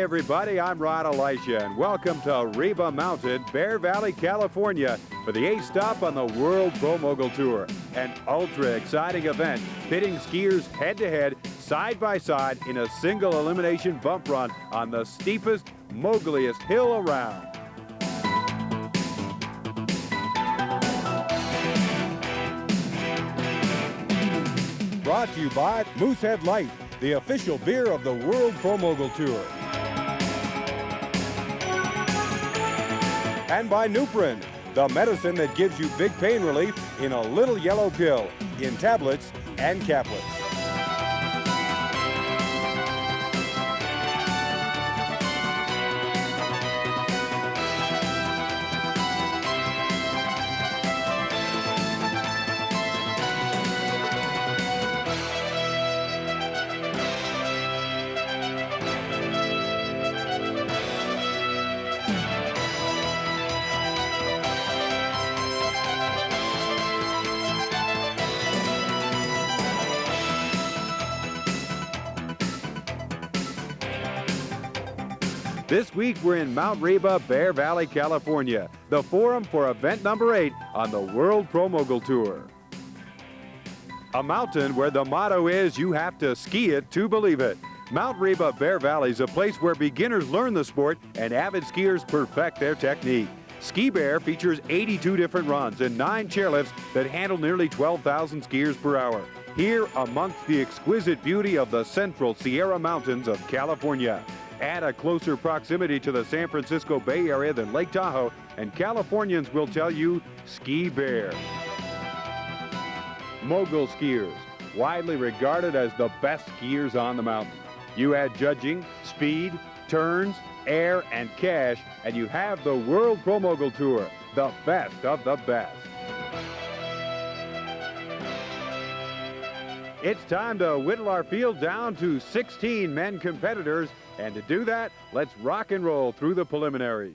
everybody, I'm Ron Elisha, and welcome to Reba Mountain, Bear Valley, California, for the 8th stop on the World Pro Mogul Tour. An ultra-exciting event pitting skiers head-to-head, side-by-side in a single elimination bump run on the steepest, moguliest hill around. Brought to you by Moosehead Light, the official beer of the World Pro Mogul Tour. And by Nuprin, the medicine that gives you big pain relief in a little yellow pill, in tablets and caplets. This week, we're in Mount Reba, Bear Valley, California, the forum for event number 8 on the World Pro Mogul Tour. A mountain where the motto is you have to ski it to believe it. Mount Reba, Bear Valley is a place where beginners learn the sport and avid skiers perfect their technique. Ski Bear features 82 different runs and 9 chairlifts that handle nearly 12,000 skiers per hour. Here amongst the exquisite beauty of the central Sierra Mountains of California. Add a closer proximity to the San Francisco Bay Area than Lake Tahoe, and Californians will tell you, Ski Bear. Mogul skiers, widely regarded as the best skiers on the mountain. You add judging, speed, turns, air, and cash, and you have the World Pro Mogul Tour, the best of the best. It's time to whittle our field down to 16 men competitors, and to do that, let's rock and roll through the preliminaries.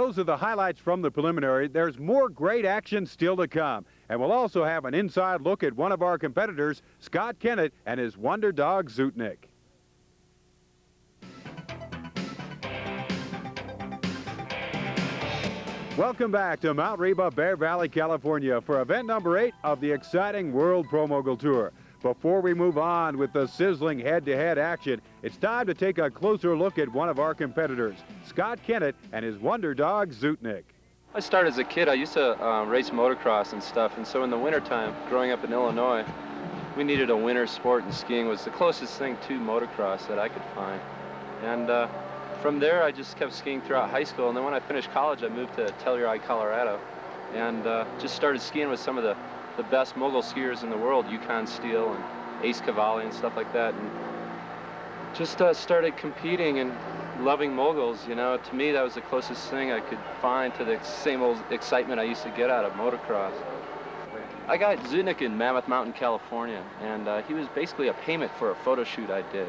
those are the highlights from the preliminary. There's more great action still to come. And we'll also have an inside look at one of our competitors, Scott Kennett, and his wonder dog, Zootnik. Welcome back to Mount Reba, Bear Valley, California for event number 8 of the exciting World Pro Mogul Tour. Before we move on with the sizzling head-to-head action, it's time to take a closer look at one of our competitors, Scott Kennett and his wonder dog, Zootnik. I started as a kid. I used to race motocross and stuff, and so in the wintertime, growing up in Illinois, we needed a winter sport, and skiing was the closest thing to motocross that I could find. And from there, I just kept skiing throughout high school, and then when I finished college, I moved to Telluride, Colorado, and just started skiing with some of the best mogul skiers in the world, Yukon Steel and Ace Cavalli and stuff like that, and just started competing and loving moguls. You know, to me, that was the closest thing I could find to the same old excitement I used to get out of motocross. I got Zootnik in Mammoth Mountain, California, and he was basically a payment for a photo shoot I did.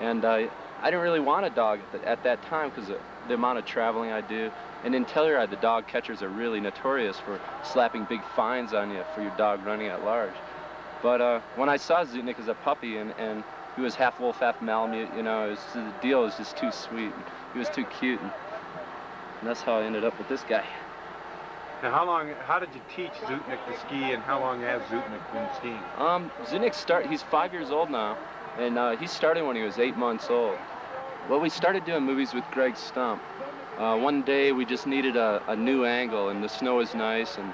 And I didn't really want a dog at that time because the amount of traveling I do. And in Telluride, the dog catchers are really notorious for slapping big fines on you for your dog running at large. But when I saw Zootnik as a puppy, and he was half wolf, half Malamute, you know, the deal was just too sweet. He was too cute, and that's how I ended up with this guy. Now, how did you teach Zootnik to ski, and how long has Zootnik been skiing? He's 5 years old now, and he started when he was 8 months old. Well, we started doing movies with Greg Stump. One day we just needed a new angle, and the snow was nice, and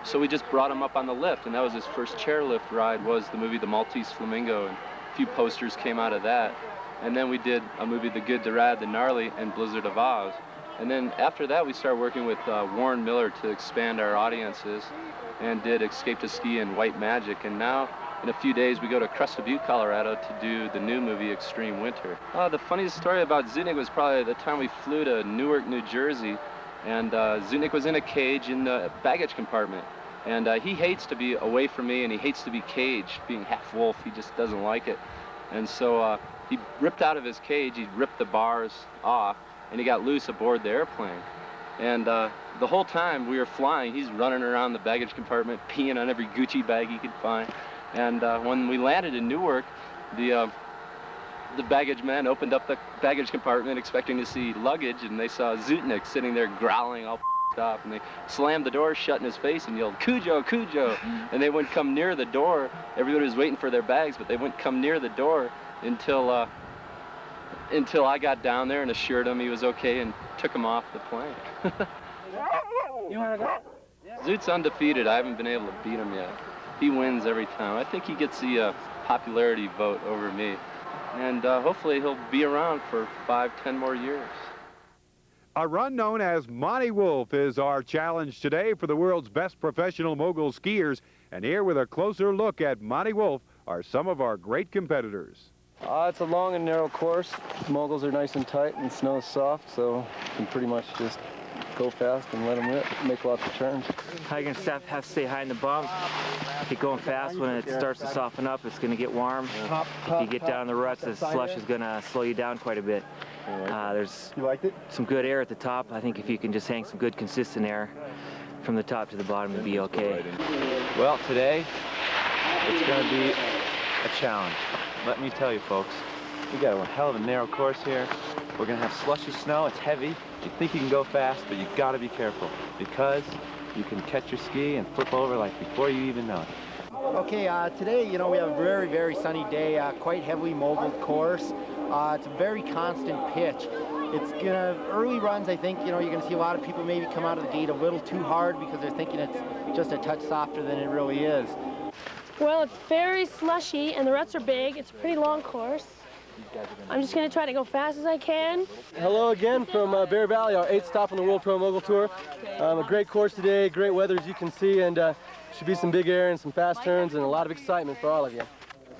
so we just brought him up on the lift, and that was his first chairlift ride, was the movie The Maltese Flamingo, and a few posters came out of that. And then we did a movie, The Good, the Rad, the Gnarly, and Blizzard of Oz. And then after that, we started working with Warren Miller to expand our audiences, and did Escape to Ski and White Magic, and now in a few days, we go to Crested Butte, Colorado to do the new movie, Extreme Winter. The funniest story about Zootnik was probably the time we flew to Newark, New Jersey, and Zootnik was in a cage in the baggage compartment. And he hates to be away from me, and he hates to be caged, being half wolf. He just doesn't like it. And so he ripped out of his cage, he ripped the bars off, and he got loose aboard the airplane. And the whole time we were flying, he's running around the baggage compartment, peeing on every Gucci bag he could find. And when we landed in Newark, the baggage man opened up the baggage compartment expecting to see luggage, and they saw Zootnik sitting there growling all up, and they slammed the door shut in his face and yelled, "Cujo, Cujo!" And they wouldn't come near the door. Everybody was waiting for their bags, but they wouldn't come near the door until I got down there and assured him he was okay and took him off the plane. You wanna go? Zoot's undefeated. I haven't been able to beat him yet. He wins every time. I think he gets the popularity vote over me. And hopefully he'll be around for 5-10 more years. A run known as Monty Wolf is our challenge today for the world's best professional mogul skiers. And here with a closer look at Monty Wolf are some of our great competitors. It's a long and narrow course. Moguls are nice and tight and snow is soft, so you can pretty much just go fast and let them rip, make lots of turns. How you're gonna have to stay high in the bump. Get going fast. When it starts to soften up, it's gonna get warm. If you get down the ruts, the slush is gonna slow you down quite a bit. There's some good air at the top. I think if you can just hang some good consistent air from the top to the bottom, it'll be okay. Well, today it's gonna be a challenge. Let me tell you, folks, we got a hell of a narrow course here. We're gonna have slushy snow. It's heavy. You think you can go fast, but you gotta be careful because you can catch your ski and flip over like before you even know it. Okay, today, you know, we have a very, very sunny day, quite heavily mogul course. It's a very constant pitch. It's gonna, early runs, I think, you know, you're gonna see a lot of people maybe come out of the gate a little too hard because they're thinking it's just a touch softer than it really is. Well, it's very slushy and the ruts are big. It's a pretty long course. I'm just going to try to go fast as I can. Hello again from Bear Valley, our 8th stop on the World Pro Mogul Tour. A great course today, great weather as you can see, and should be some big air and some fast turns and a lot of excitement for all of you.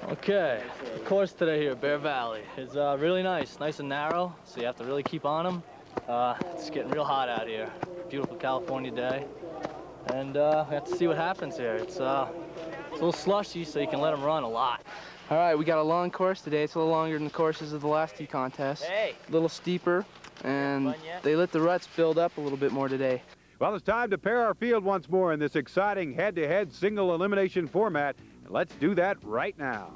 Okay, the course today here at Bear Valley is really nice and narrow, so you have to really keep on them. It's getting real hot out here. Beautiful California day, and we have to see what happens here. It's a little slushy, so you can let them run a lot. All right, we got a long course today. It's a little longer than the courses of the last two contests. Hey! A little steeper, and they let the ruts build up a little bit more today. Well, it's time to pair our field once more in this exciting head-to-head single elimination format. And let's do that right now.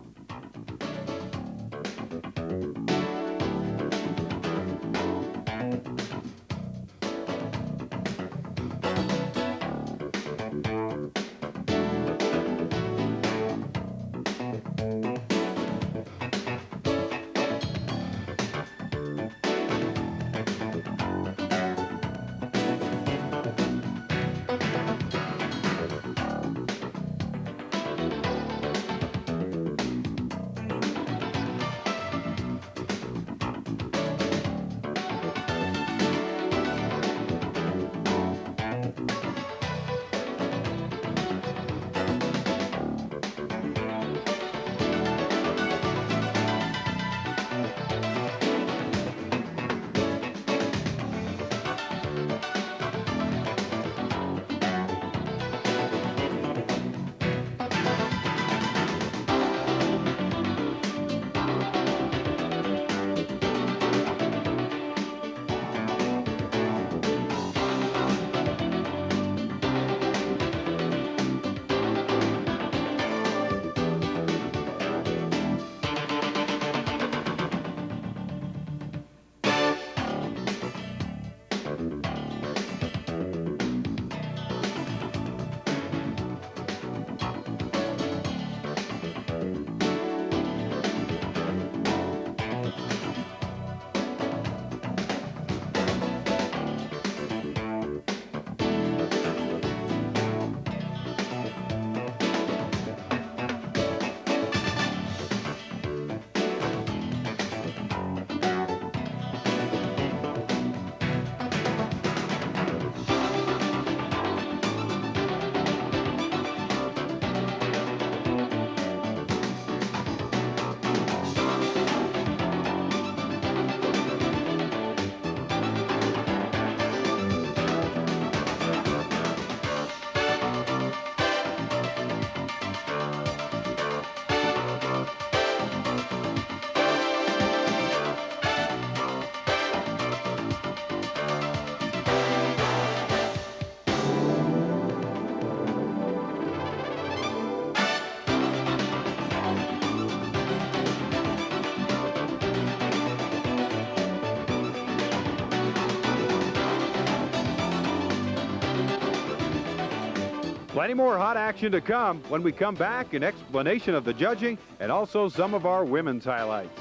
Plenty more hot action to come when we come back, an explanation of the judging and also some of our women's highlights.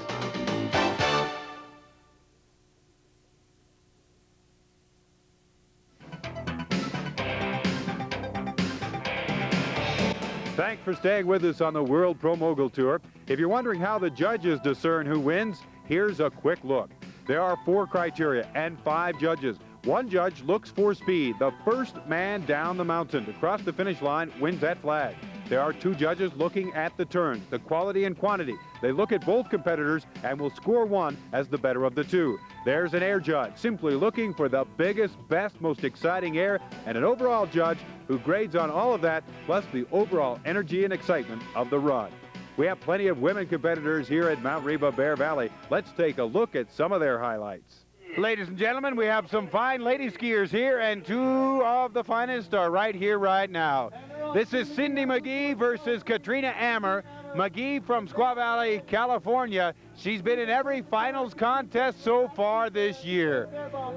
Thanks for staying with us on the World Pro Mogul Tour. If you're wondering how the judges discern who wins, here's a quick look. There are 4 criteria and 5 judges. One judge looks for speed. The first man down the mountain to cross the finish line wins that flag. There are 2 judges looking at the turns, the quality and quantity. They look at both competitors and will score one as the better of the 2. There's an air judge, simply looking for the biggest, best, most exciting air, and an overall judge who grades on all of that, plus the overall energy and excitement of the run. We have plenty of women competitors here at Mount Reba Bear Valley. Let's take a look at some of their highlights. Ladies and gentlemen, we have some fine lady skiers here, and 2 of the finest are right here, right now. This is Cindy McGee versus Katrina Ammer. McGee from Squaw Valley, California. She's been in every finals contest so far this year.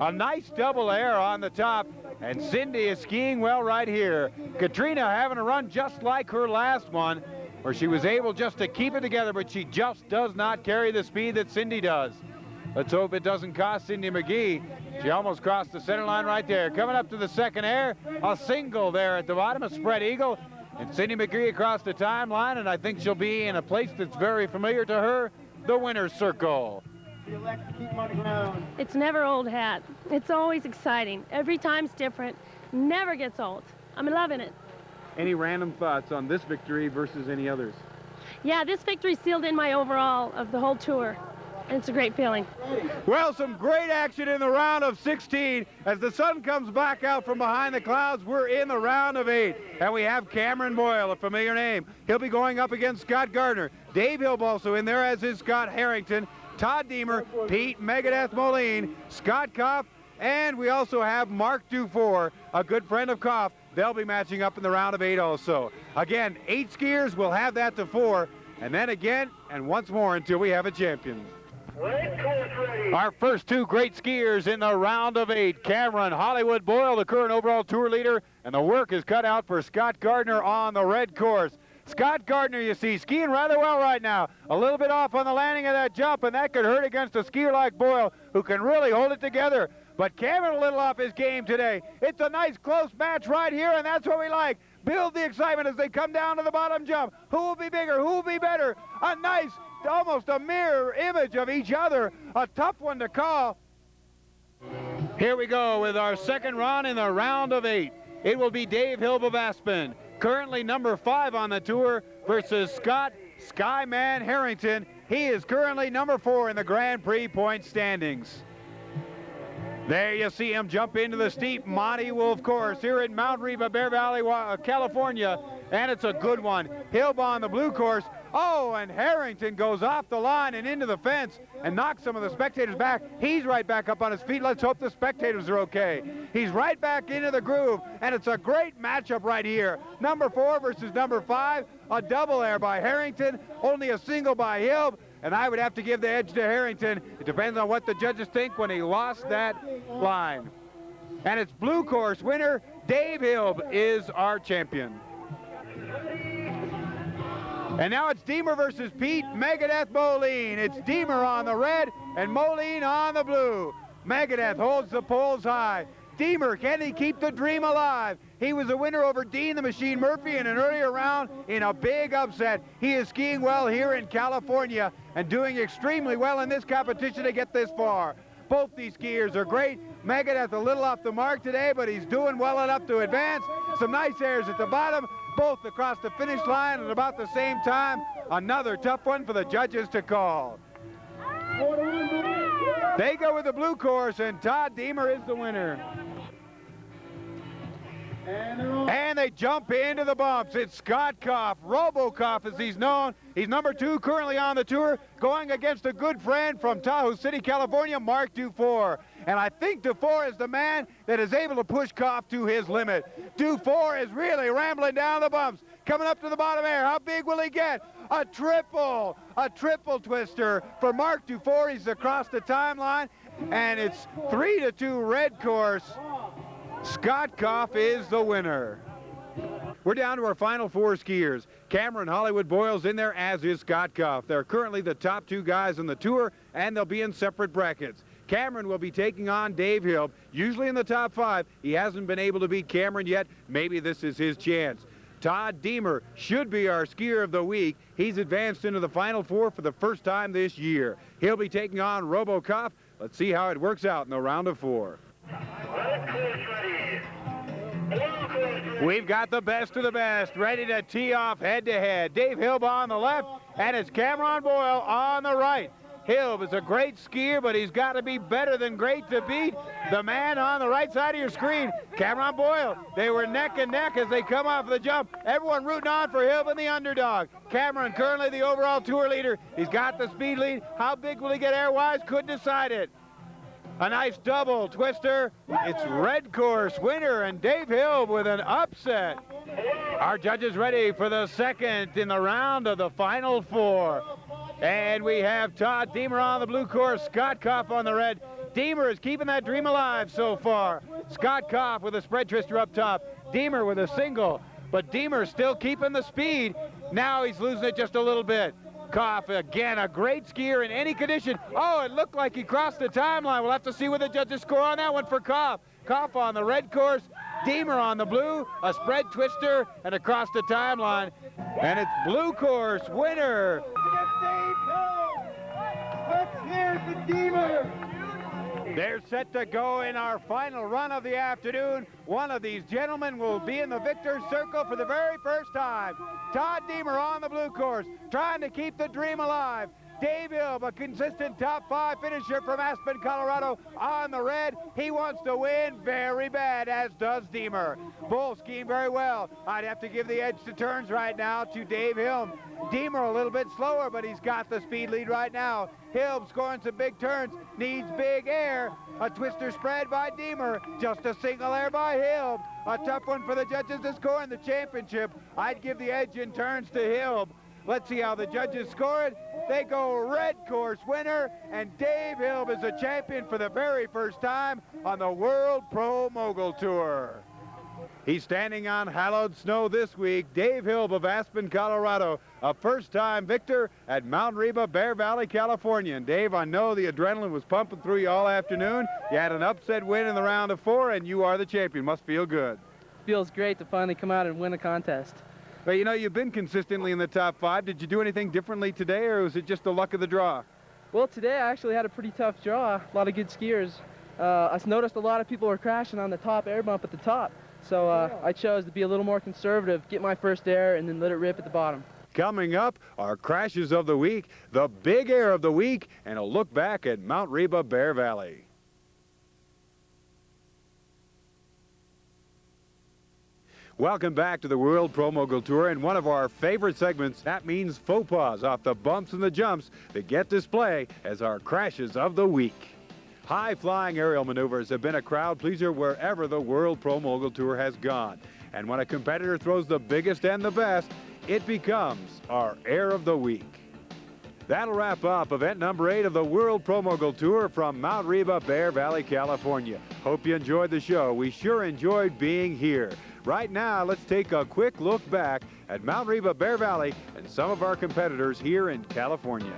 A nice double air on the top, and Cindy is skiing well right here. Katrina having a run just like her last one, where she was able just to keep it together, but she just does not carry the speed that Cindy does. Let's hope it doesn't cost Cindy McGee. She almost crossed the center line right there. Coming up to the second air, a single there at the bottom, a spread eagle. And Cindy McGee across the timeline, and I think she'll be in a place that's very familiar to her, the winner's circle. It's never old, hat. It's always exciting. Every time's different. Never gets old. I'm loving it. Any random thoughts on this victory versus any others? Yeah, this victory sealed in my overall of the whole tour. And it's a great feeling. Well, some great action in the round of 16. As the sun comes back out from behind the clouds, we're in the round of 8. And we have Cameron Boyle, a familiar name. He'll be going up against Scott Gardner. Dave Hill also in there, as is Scott Harrington. Todd Deemer, Pete Megadeth Moline, Scott Koff, and we also have Mark Dufour, a good friend of Koff. They'll be matching up in the round of 8 also. Again, 8 skiers, we'll have that to 4, and then again, and once more until we have a champion. Our first 2 great skiers in the round of 8. Cameron Hollywood Boyle, the current overall tour leader, and the work is cut out for Scott Gardner on the red course. Scott Gardner, you see, skiing rather well right now. A little bit off on the landing of that jump, and that could hurt against a skier like Boyle, who can really hold it together. But Cameron a little off his game today. It's a nice close match right here, and that's what we like. Build the excitement as they come down to the bottom jump. Who will be bigger? Who will be better? A nice, almost a mirror image of each other. A tough one to call. Here we go with our second run in the round of 8. It will be Dave Hilb of Aspen, currently number 5 on the tour, versus Scott Skyman Harrington. He is currently number 4 in the Grand Prix point standings. There you see him jump into the steep Monty Wolf course here in Mount Reba, Bear Valley, California, and it's a good one. Hilb on the blue course. Oh, and Harrington goes off the line and into the fence and knocks some of the spectators back. He's right back up on his feet. Let's hope the spectators are okay. He's right back into the groove, and it's a great matchup right here. Number 4 versus number 5, a double there by Harrington, only a single by Hilb. And I would have to give the edge to Harrington. It depends on what the judges think when he lost that line. And it's blue course winner, Dave Hilb is our champion. And now it's Deemer versus Pete Megadeth Moline. It's Deemer on the red and Moline on the blue. Megadeth holds the poles high. Deemer, can he keep the dream alive? He was a winner over Dean the Machine Murphy in an earlier round in a big upset. He is skiing well here in California and doing extremely well in this competition to get this far. Both these skiers are great. Megadeth a little off the mark today, but he's doing well enough to advance. Some nice airs at the bottom, both across the finish line at about the same time. Another tough one for the judges to call. They go with the blue course, and Todd Deemer is the winner. And they jump into the bumps. It's Scott Koff, RoboKoff as he's known. He's number 2 currently on the tour, going against a good friend from Tahoe City, California, Mark Dufour. And I think Dufour is the man that is able to push Koff to his limit. Dufour is really rambling down the bumps, coming up to the bottom air. How big will he get? A triple twister for Mark Dufour. He's across the timeline, and it's 3-2 red course. Scott Koff is the winner. We're down to our final 4 skiers. Cameron Hollywood Boyle's in there, as is Scott Koff. They're currently the top 2 guys on the tour, and they'll be in separate brackets. Cameron will be taking on Dave Hilb, usually in the top 5. He hasn't been able to beat Cameron yet. Maybe this is his chance. Todd Deemer should be our skier of the week. He's advanced into the final 4 for the first time this year. He'll be taking on RoboKoff. Let's see how it works out in the round of 4. We've got the best of the best ready to tee off head-to-head. Dave Hilb on the left, and it's Cameron Boyle on the right. Hilb is a great skier, but he's got to be better than great to beat the man on the right side of your screen, Cameron Boyle. They were neck and neck as they come off the jump. Everyone rooting on for Hilb and the underdog. Cameron currently the overall tour leader. He's got the speed lead. How big will he get air-wise? Couldn't decide it. A nice double twister. It's red course winner, and Dave Hilb with an upset. Our judges ready for the second in the round of the final 4. And we have Todd Deemer on the blue course, Scott Koff on the red. Deemer is keeping that dream alive so far. Scott Koff with a spread twister up top. Deemer with a single, but Deemer still keeping the speed. Now he's losing it just a little bit. Koff, again, a great skier in any condition. Oh, it looked like he crossed the timeline. We'll have to see what the judges score on that one for Koff. Koff on the red course, Deemer on the blue, a spread twister, and across the timeline. And it's blue course winner. Let's hear the Deemer. They're set to go in our final run of the afternoon. One of these gentlemen will be in the victor's circle for the very first time. Todd Deemer on the blue course, trying to keep the dream alive. Dave Hilb Hill, a consistent top 5 finisher from Aspen, Colorado, on the red. He wants to win very bad, as does Deemer. Bull skiing very well. I'd have to give the edge to turns right now to Dave Hilm. Deemer a little bit slower, but he's got the speed lead right now. Hilm scoring some big turns, needs big air. A twister spread by Deemer, just a single air by Hilm. A tough one for the judges to score in the championship. I'd give the edge in turns to Hilm. Let's see how the judges score it. They go red course winner, and Dave Hilm is a champion for the very first time on the World Pro Mogul Tour. He's standing on hallowed snow this week. Dave Hilm of Aspen, Colorado, a first-time victor at Mount Reba, Bear Valley, California. And Dave, I know the adrenaline was pumping through you all afternoon. You had an upset win in the round of 4, and you are the champion. Must feel good. Feels great to finally come out and win a contest. But you know, you've been consistently in the top 5. Did you do anything differently today, or was it just the luck of the draw? Well, today I actually had a pretty tough draw. A lot of good skiers. I noticed a lot of people were crashing on the top air bump at the top. So I chose to be a little more conservative, get my first air, and then let it rip at the bottom. Coming up, our crashes of the week, the big air of the week, and a look back at Mount Reba, Bear Valley. Welcome back to the World Pro Mogul Tour, and one of our favorite segments, that means faux pas off the bumps and the jumps that get display as our crashes of the week. High-flying aerial maneuvers have been a crowd pleaser wherever the World Pro Mogul Tour has gone. And when a competitor throws the biggest and the best, it becomes our air of the week. That'll wrap up event number 8 of the World Pro Mogul Tour from Mount Reba, Bear Valley, California. Hope you enjoyed the show. We sure enjoyed being here. Right now, let's take a quick look back at Mount Reba, Bear Valley, and some of our competitors here in California.